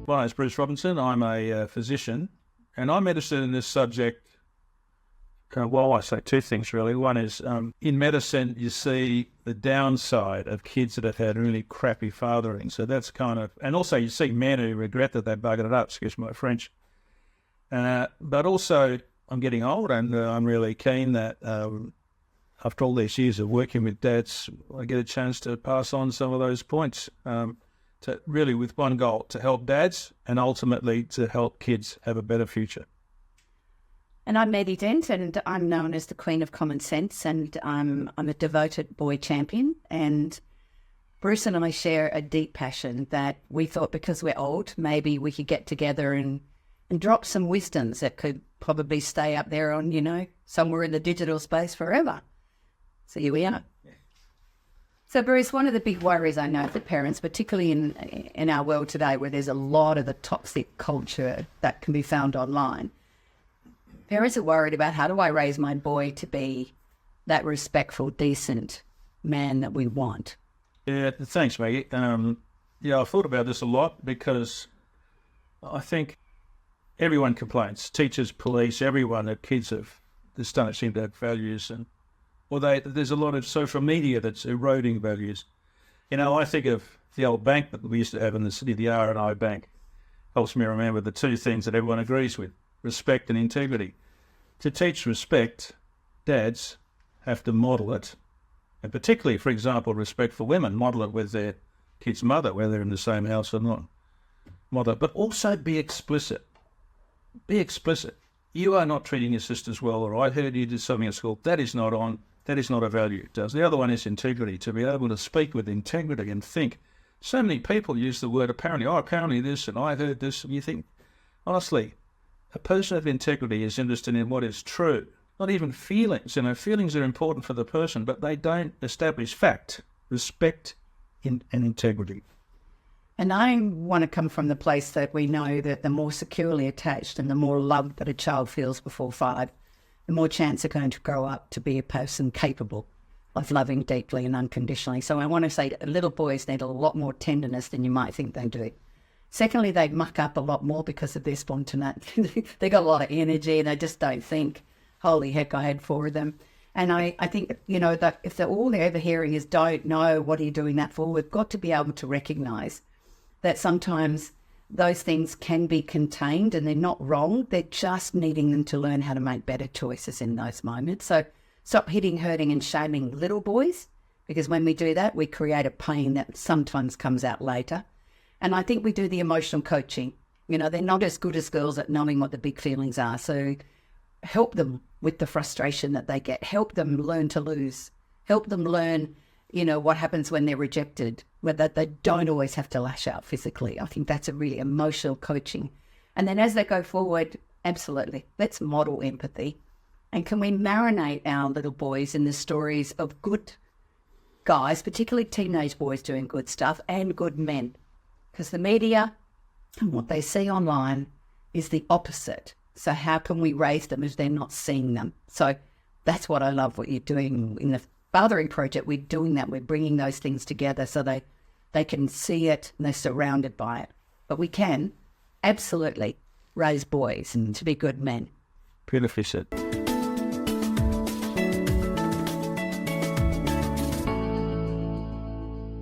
My name is Bruce Robinson. I'm a physician, and I'm interested in this subject. I say two things really. One is in medicine, you see the downside of kids that have had really crappy fathering. So that's kind of, and also you see men who regret that they buggered it up, excuse my French. But also, I'm getting old, and I'm really keen that after all these years of working with dads, I get a chance to pass on some of those points. To really with one goal, to help dads and ultimately to help kids have a better future. And I'm Maggie Dent, and I'm known as the Queen of Common Sense, and I'm a devoted boy champion. And Bruce and I share a deep passion that we thought because we're old, maybe we could get together and drop some wisdoms that could probably stay up there on, somewhere in the digital space forever. So here we are. So, Bruce, one of the big worries I know for parents, particularly in our world today where there's a lot of the toxic culture that can be found online, parents are worried about how do I raise my boy to be that respectful, decent man that we want. Yeah, thanks, Maggie. I've thought about this a lot because I think everyone complains, teachers, police, everyone, that kids just don't seem to have values, and there's a lot of social media that's eroding values. I think of the old bank that we used to have in the city, the R&I Bank. Helps me remember the two things that everyone agrees with, respect and integrity. To teach respect, dads have to model it, and particularly, for example, respect for women, model it with their kid's mother, whether they're in the same house or not. Model it, but also be explicit. Be explicit. You are not treating your sisters well, or I heard you did something at school. That is not a value. The other one is integrity, to be able to speak with integrity and think. So many people use the word apparently this, and I heard this, and you think, honestly, a person of integrity is interested in what is true, not even feelings. Feelings are important for the person, but they don't establish fact, respect, and integrity. And I want to come from the place that we know that the more securely attached and the more love that a child feels before 5, the more chance they're going to grow up to be a person capable of loving deeply and unconditionally. So I want to say that little boys need a lot more tenderness than you might think they do. Secondly, they muck up a lot more because of their spontaneity. They got a lot of energy and they just don't think. Holy heck, I had 4 of them. And I think, that if all they're ever hearing is don't know, what are you doing that for? We've got to be able to recognise that sometimes those things can be contained and they're not wrong. They're just needing them to learn how to make better choices in those moments. So stop hitting, hurting and shaming little boys, because when we do that, we create a pain that sometimes comes out later. And I think we do the emotional coaching. They're not as good as girls at knowing what the big feelings are. So help them with the frustration that they get. Help them learn to lose. Help them learn what happens when they're rejected, whether they don't always have to lash out physically. I think that's a really emotional coaching. And then as they go forward, absolutely, let's model empathy. And can we marinate our little boys in the stories of good guys, particularly teenage boys doing good stuff, and good men? Because the media and what they see online is the opposite. So how can we raise them if they're not seeing them? So that's what I love what you're doing in the Fathering Project. We're doing that. We're bringing those things together so they can see it and they're surrounded by it. But we can absolutely raise boys to be good men. Beautifully said.